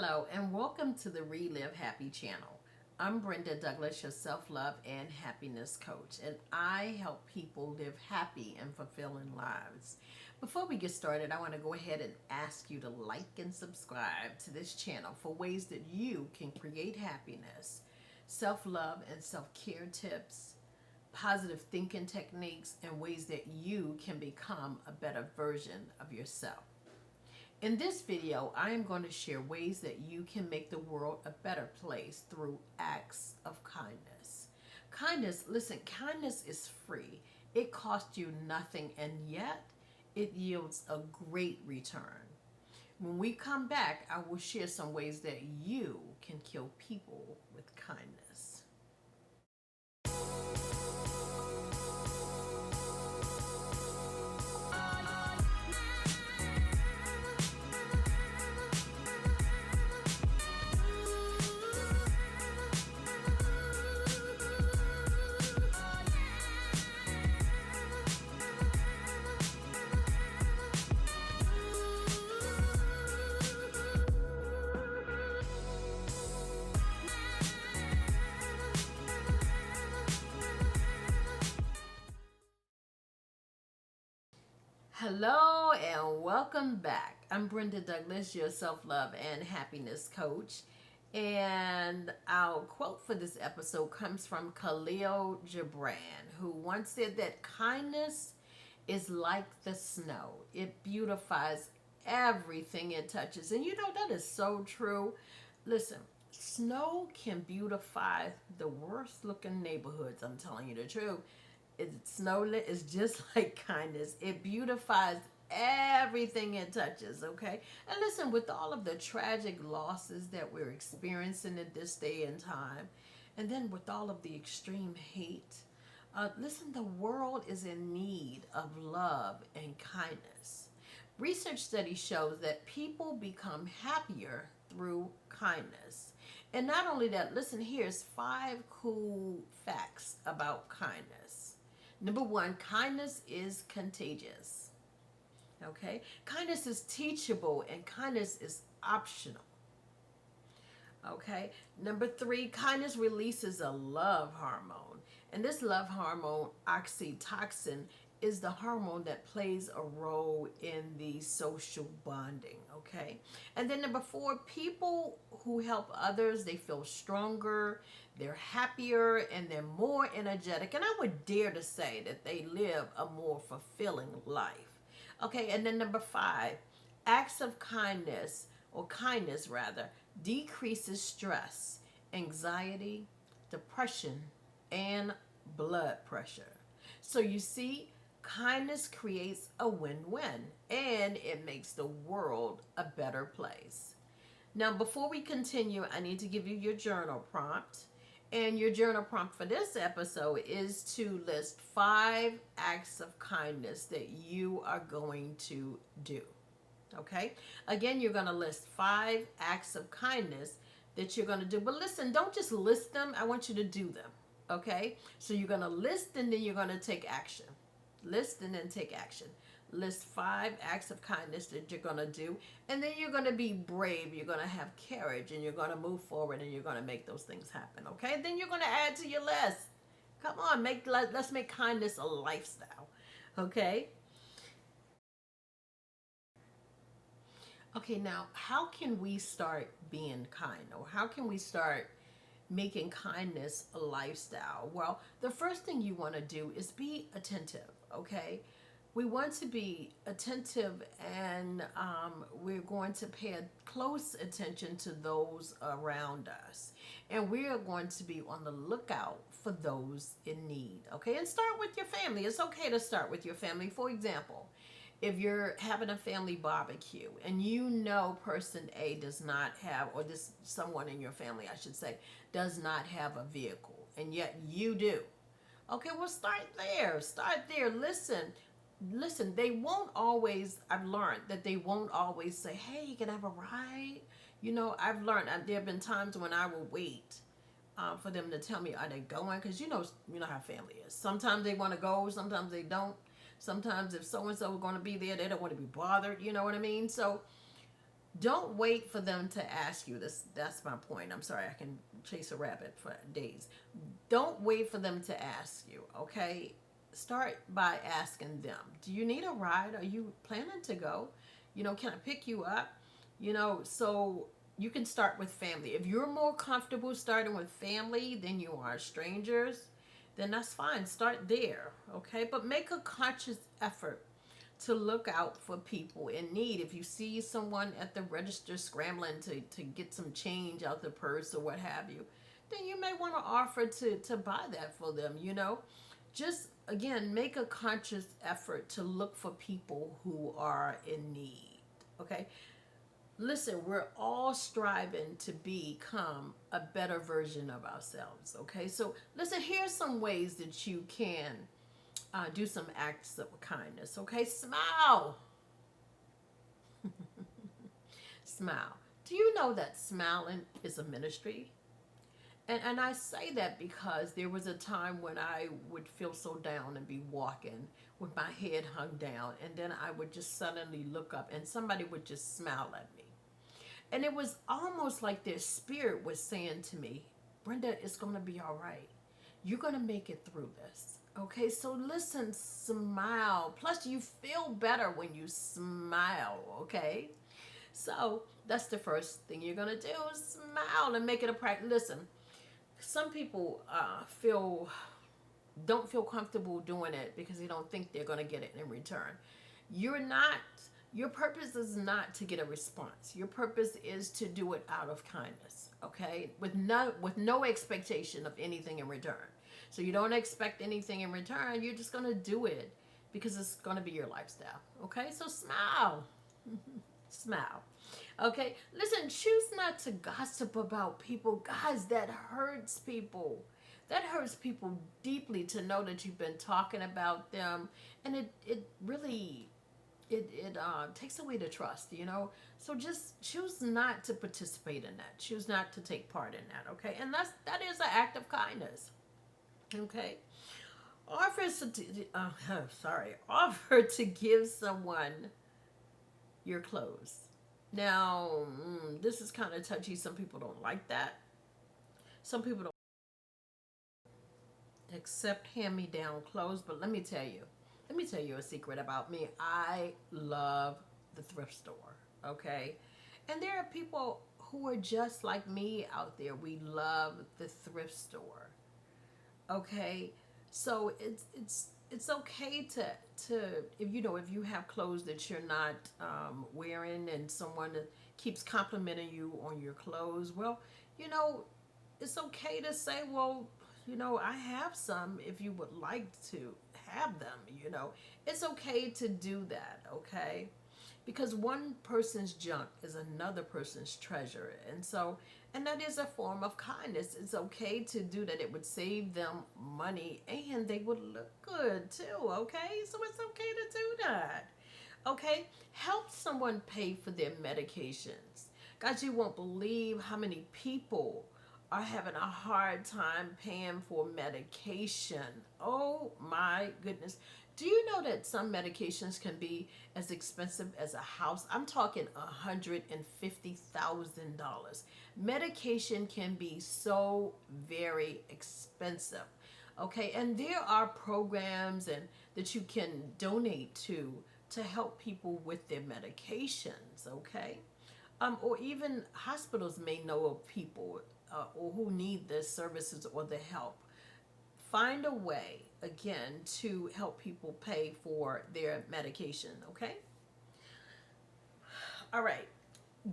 Hello and welcome to the Relive Happy channel. I'm Brenda Douglas, your self-love and happiness coach, and I help people live happy and fulfilling lives. Before we get started, I want to go ahead and ask you to like and subscribe to this channel for ways that you can create happiness, self-love and self-care tips, positive thinking techniques, and ways that you can become a better version of yourself. In this video, I am going to share ways that you can make the world a better place through acts of kindness. Kindness is free. It costs you nothing, and yet it yields a great return. When we come back, I will share some ways that you can kill people with kindness. Hello and welcome back. I'm Brenda Douglas, your self-love and happiness coach. And our quote for this episode comes from Khalil Gibran, who once said that kindness is like the snow. It beautifies everything it touches. And you know, that is so true. Listen, snow can beautify the worst looking neighborhoods. I'm telling you the truth. Snow is just like kindness. It beautifies everything it touches, okay? And listen, with all of the tragic losses that we're experiencing at this day and time, and then with all of the extreme hate, listen, the world is in need of love and kindness. Research study shows that people become happier through kindness. And not only that, listen, here's 5 cool facts about kindness. Number 1, kindness is contagious. Okay? Kindness is teachable and kindness is optional. Okay? Number 3, kindness releases a love hormone. And this love hormone, oxytocin, is the hormone that plays a role in the social bonding, okay? And then number 4, people who help others, they feel stronger, they're happier, and they're more energetic. And I would dare to say that they live a more fulfilling life. Okay, and then number 5, acts of kindness, or kindness rather, decreases stress, anxiety, depression, and blood pressure. So you see, kindness creates a win-win, and it makes the world a better place. Now, before we continue, I need to give you your journal prompt. And your journal prompt for this episode is to list 5 acts of kindness that you are going to do. Okay? Again, you're going to list 5 acts of kindness that you're going to do. But listen, don't just list them. I want you to do them. Okay? So you're going to list and then you're going to take action. List and then take action. List 5 acts of kindness that you're going to do, and then you're going to be brave, you're going to have courage, and you're going to move forward, and you're going to make those things happen, okay? Then you're going to add to your list. Come on, let's make kindness a lifestyle, okay? Okay, now, how can we start being kind, or how can we start making kindness a lifestyle? Well, the first thing you want to do is be attentive, okay? We want to be attentive, and we're going to pay close attention to those around us. And we are going to be on the lookout for those in need, okay? And start with your family. It's okay to start with your family. For example, if you're having a family barbecue and you know person A does not have, or this someone in your family, I should say, does not have a vehicle, and yet you do. Okay, well, start there. Start there. Listen, they won't always, I've learned that they won't always say, hey, you can have a ride. You know, I've learned, there have been times when I will wait for them to tell me, are they going? Because you know how family is. Sometimes they want to go, sometimes they don't. Sometimes if so-and-so is going to be there, they don't want to be bothered. You know what I mean? So Don't wait for them to ask you. That's my point. I'm sorry, I can chase a rabbit for days. Don't wait for them to ask you, okay? Start by asking them, do you need a ride? Are you planning to go? Can I pick you up? So you can start with family. If you're more comfortable starting with family than you are strangers, then that's fine. Start there, okay? But make a conscious effort to look out for people in need. If you see someone at the register scrambling to get some change out the purse or what have you, then you may want to offer to buy that for them, Just, again, make a conscious effort to look for people who are in need, okay? Listen, we're all striving to become a better version of ourselves, okay? So, listen, here's some ways that you can do some acts of kindness, okay? Smile. Smile. Do you know that smiling is a ministry? And I say that because there was a time when I would feel so down and be walking with my head hung down, and then I would just suddenly look up and somebody would just smile at me. And it was almost like their spirit was saying to me, Brenda, it's going to be all right. You're going to make it through this. Okay, so listen, smile. Plus, you feel better when you smile, okay? So, that's the first thing you're going to do, smile and make it a practice. Listen, some people don't feel comfortable doing it because they don't think they're going to get it in return. Your purpose is not to get a response. Your purpose is to do it out of kindness, okay? With no expectation of anything in return. So you don't expect anything in return. You're just going to do it because it's going to be your lifestyle, okay? So smile. Smile. Okay? Listen, choose not to gossip about people. Guys, that hurts people. That hurts people deeply to know that you've been talking about them. And it really takes away the trust, So just choose not to participate in that. Choose not to take part in that, okay? And that is an act of kindness, okay? Offer to give someone your clothes. Now, this is kind of touchy. Some people don't like that. Some people don't accept hand-me-down clothes, but let me tell you a secret about me. I love the thrift store, okay? And there are people who are just like me out there. We love the thrift store, okay? So it's okay to if you have clothes that you're not wearing and someone keeps complimenting you on your clothes, well, it's okay to say, well, I have some if you would like to have them. It's okay to do that, okay? Because one person's junk is another person's treasure. And that is a form of kindness. It's okay to do that. It would save them money and they would look good too, okay? So it's okay to do that. Okay? Help someone pay for their medications. Guys, you won't believe how many people are having a hard time paying for medication. Oh my goodness. Do you know that some medications can be as expensive as a house? I'm talking $150,000. Medication can be so very expensive. Okay, and there are programs that you can donate to help people with their medications, okay? Or even hospitals may know of people or who need the services or the help. Find a way, again, to help people pay for their medication, okay? All right.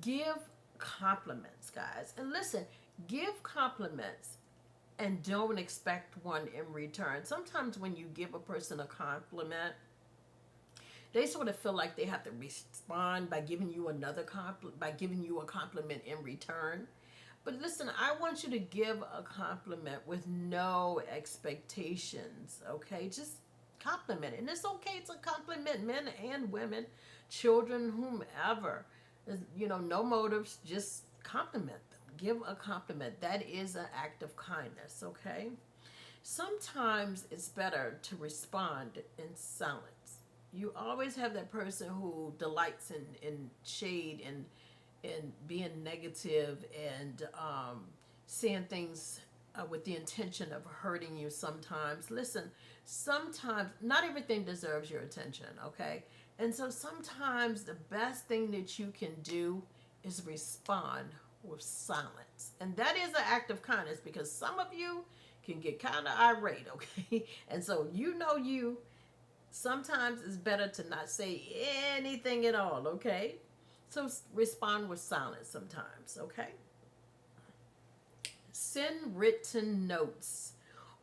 Give compliments, guys. And listen, give compliments and don't expect one in return. Sometimes when you give a person a compliment, they sort of feel like they have to respond by giving you a compliment in return. But listen, I want you to give a compliment with no expectations, okay? Just compliment it. And it's okay to compliment men and women, children, whomever. No motives, just compliment them. Give a compliment. That is an act of kindness, okay? Sometimes it's better to respond in silence. You always have that person who delights in shade and being negative and seeing things with the intention of hurting you sometimes. Listen, sometimes not everything deserves your attention, okay? And so sometimes the best thing that you can do is respond with silence. And that is an act of kindness because some of you can get kind of irate, okay? And so you sometimes it's better to not say anything at all, okay? So respond with silence sometimes, okay? Send written notes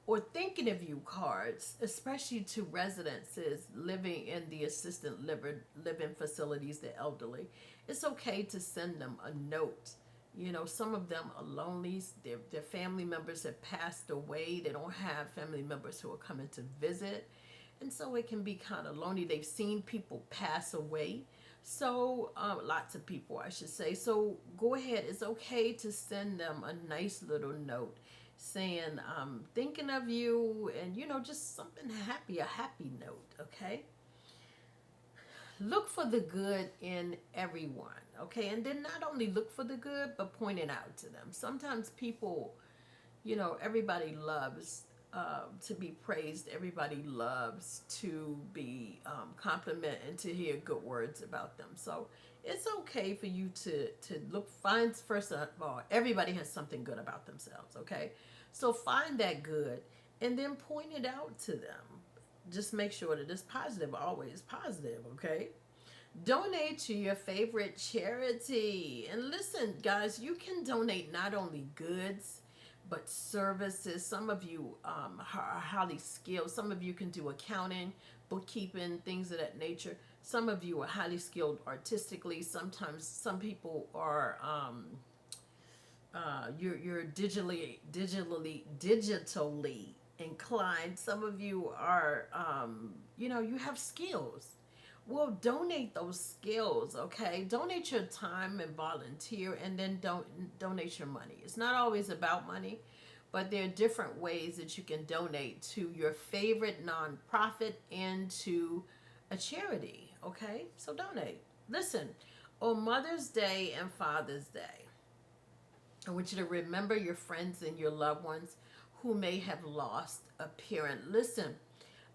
or thinking of you cards, especially to residences living in the assisted living facilities, the elderly. It's okay to send them a note. You know, some of them are lonely. Their family members have passed away. They don't have family members who are coming to visit. And so it can be kind of lonely. They've seen people pass away. So, lots of people, I should say. So, go ahead. It's okay to send them a nice little note saying, thinking of you, and, just something happy, a happy note, okay? Look for the good in everyone, okay? And then not only look for the good, but point it out to them. Sometimes people, everybody loves to be praised. Everybody loves to be complimented and to hear good words about them. So it's okay for you to find, first of all, everybody has something good about themselves, okay? So find that good and then point it out to them. Just make sure that it's positive, always positive, okay? Donate to your favorite charity. And listen, guys, you can donate not only goods, but services. Some of you are highly skilled. Some of you can do accounting, bookkeeping, things of that nature. Some of you are highly skilled artistically. Sometimes some people are you're digitally inclined. Some of you are you have skills. Well, donate those skills, okay? Donate your time and volunteer, and then don't donate your money. It's not always about money, but there are different ways that you can donate to your favorite nonprofit and to a charity, okay? So donate. Listen, on Mother's Day and Father's Day, I want you to remember your friends and your loved ones who may have lost a parent. Listen,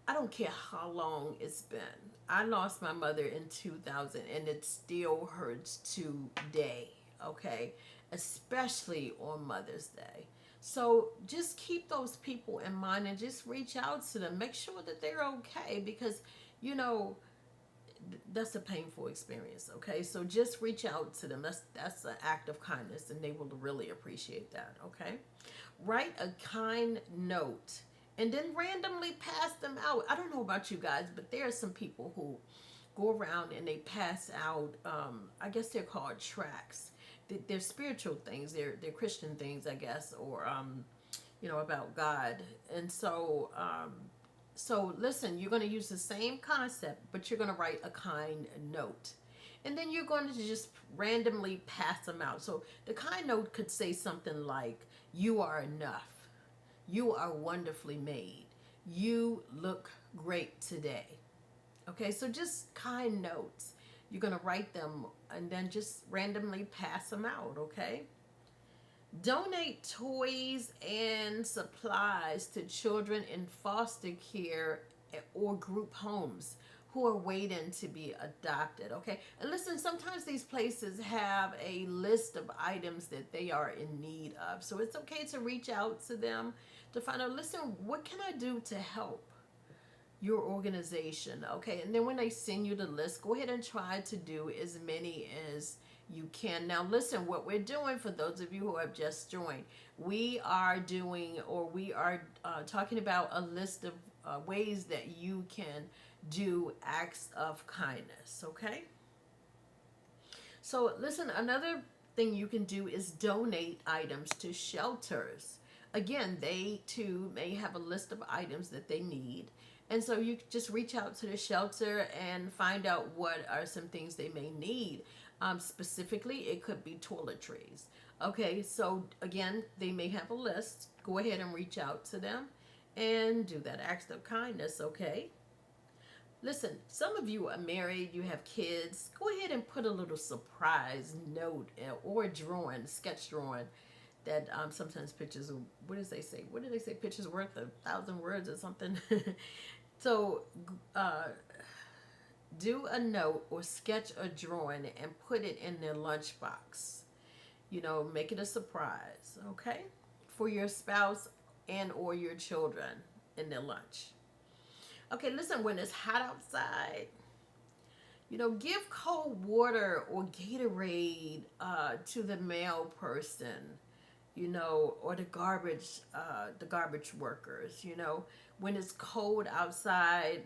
I don't care how long it's been. I lost my mother in 2000 and it still hurts today, okay? Especially on Mother's Day. So just keep those people in mind and just reach out to them. Make sure that they're okay because, that's a painful experience, okay? So just reach out to them. That's an act of kindness and they will really appreciate that, okay? Write a kind note and then randomly pass them out. I don't know about you guys, but there are some people who go around and they pass out, I guess they're called tracts. They're spiritual things. They're Christian things, I guess, or, about God. And so, so listen, you're going to use the same concept, but you're going to write a kind note. And then you're going to just randomly pass them out. So the kind note could say something like, you are enough. You are wonderfully made. You look great today. Okay, so just kind notes. You're going to write them and then just randomly pass them out, okay? Donate toys and supplies to children in foster care or group homes who are waiting to be adopted, okay? And listen, sometimes these places have a list of items that they are in need of. So it's okay to reach out to them to find out, listen, what can I do to help your organization, okay? And then when they send you the list, go ahead and try to do as many as you can. Now listen, what we're doing, for those of you who have just joined, we are talking about a list of ways that you can do acts of kindness, okay? So listen, another thing you can do is donate items to shelters. Again, they too may have a list of items that they need. And so you just reach out to the shelter and find out what are some things they may need. Specifically, it could be toiletries. Okay, so again, they may have a list. Go ahead and reach out to them and do that act of kindness, okay? Listen, some of you are married, you have kids. Go ahead and put a little surprise note or a drawing, sketch drawing that sometimes pictures, what does they say? What do they say? Pictures worth 1,000 words or something. So uh, do a note or sketch a drawing and put it in their lunchbox. Make it a surprise, okay? For your spouse and or your children in their lunch. Okay, listen, when it's hot outside, give cold water or Gatorade to the mail person, or the garbage workers. When it's cold outside,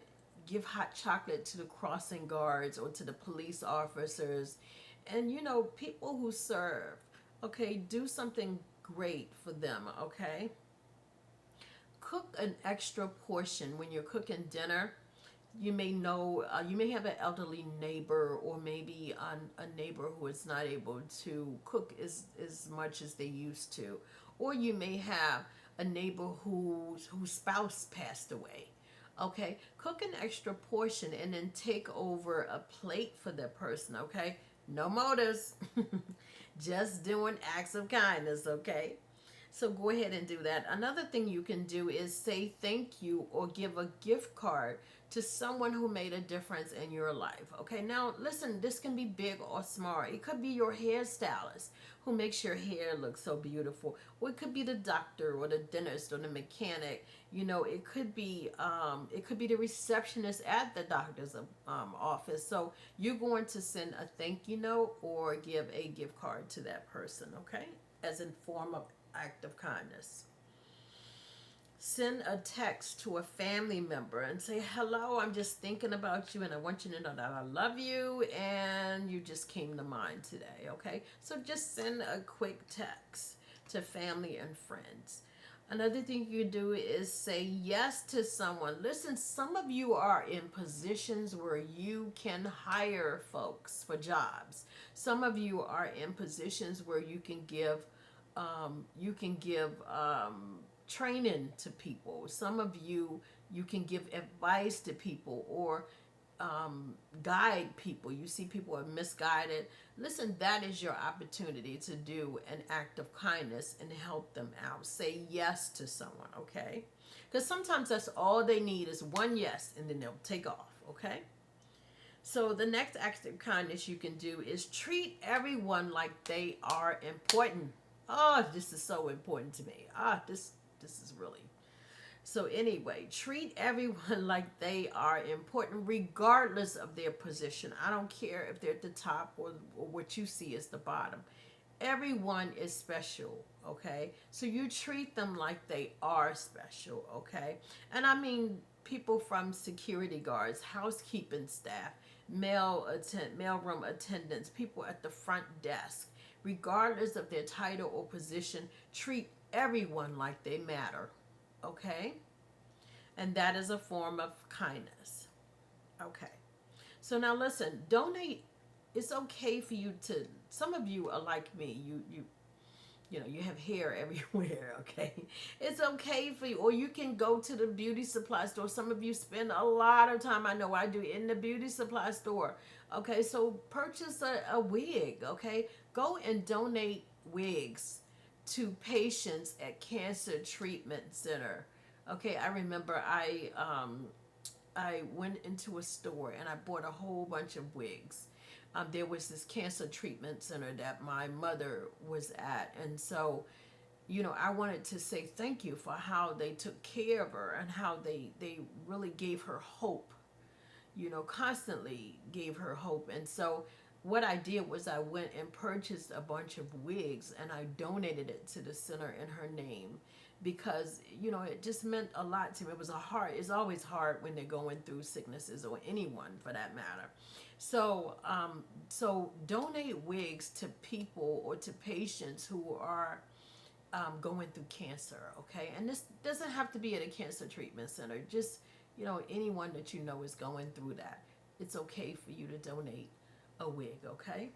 give hot chocolate to the crossing guards or to the police officers, and people who serve. Okay, do something great for them. Okay, cook an extra portion when you're cooking dinner. You may have an elderly neighbor, or maybe a neighbor who is not able to cook as much as they used to, or you may have a neighbor whose spouse passed away. Okay, cook an extra portion and then take over a plate for that person. Okay, no motives, just doing acts of kindness. Okay, so go ahead and do that. Another thing you can do is say thank you or give a gift card to someone who made a difference in your life. Okay, now listen, this can be big or small. It could be your hairstylist who makes your hair look so beautiful, or it could be the doctor or the dentist or the mechanic. It could be the receptionist at the doctor's office. So you're going to send a thank you note or give a gift card to that person, okay, as in form of act of kindness. Send a text to a family member and say, hello, I'm just thinking about you and I want you to know that I love you and you just came to mind today. Okay, so just send a quick text to family and friends. Another thing you do is say yes to someone. Listen, some of you are in positions where you can hire folks for jobs. Some of you are in positions where you can give training to people. Some of you can give advice to people or guide people. You see people are misguided. Listen, that is your opportunity to do an act of kindness and help them out. Say yes to someone, okay? Because sometimes that's all they need is one yes, and then they'll take off, okay? So the next act of kindness you can do is treat everyone like they are important. Oh, this is so important to me. This is really. So anyway, treat everyone like they are important regardless of their position. I don't care if they're at the top or what you see as the bottom. Everyone is special, okay? So you treat them like they are special, okay? And I mean people from security guards, housekeeping staff, mailroom attendants, people at the front desk, regardless of their title or position, treat everyone like they matter, okay? And that is a form of kindness. Okay. So now listen, donate. It's okay for you to, some of you are like me. You have hair everywhere, okay? It's okay for you, or you can go to the beauty supply store. Some of you spend a lot of time, I know I do, in the beauty supply store. Okay, so purchase a wig, okay? Go and donate wigs to patients at Cancer Treatment Center. Okay, I remember I went into a store and I bought a whole bunch of wigs. There was this cancer treatment center that my mother was at, and so I wanted to say thank you for how they took care of her and how they really gave her hope, constantly gave her hope. And so what I did was I went and purchased a bunch of wigs and I donated it to the center in her name, because it just meant a lot to me. It's always hard when they're going through sicknesses, or anyone for that matter. So donate wigs to people or to patients who are going through cancer, okay? And this doesn't have to be at a cancer treatment center. Just anyone that is going through that, it's okay for you to donate a wig, okay?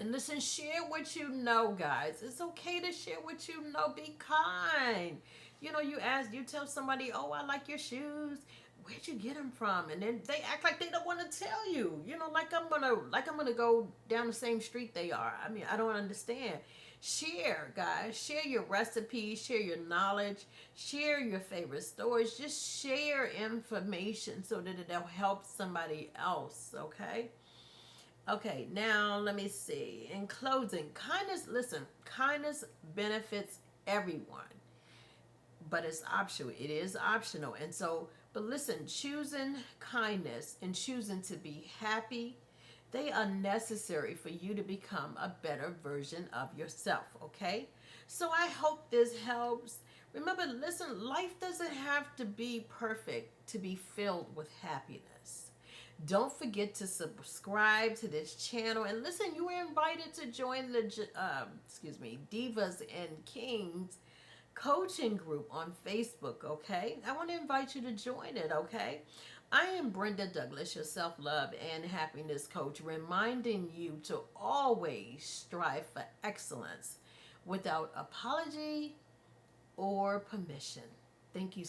And listen, share what you know, guys. It's okay to share what you know. Be kind. You tell somebody, oh, I like your shoes. where'd you get them from? And then they act like they don't want to tell you. You know, like I'm gonna go down the same street they are. I mean, I don't understand. Share, guys. Share your recipes. Share your knowledge. Share your favorite stories. Just share information so that it'll help somebody else. Okay. Okay, now let me see. In closing, kindness, listen, kindness benefits everyone, but it's optional. It is optional. And so, but listen, choosing kindness and choosing to be happy, they are necessary for you to become a better version of yourself, okay? So I hope this helps. Remember, listen, life doesn't have to be perfect to be filled with happiness. Don't forget to subscribe to this channel, and listen, you were invited to join the Divas and Kings coaching group on Facebook, okay? I want to invite you to join it, okay? I am Brenda Douglas, your self-love and happiness coach, reminding you to always strive for excellence without apology or permission. Thank you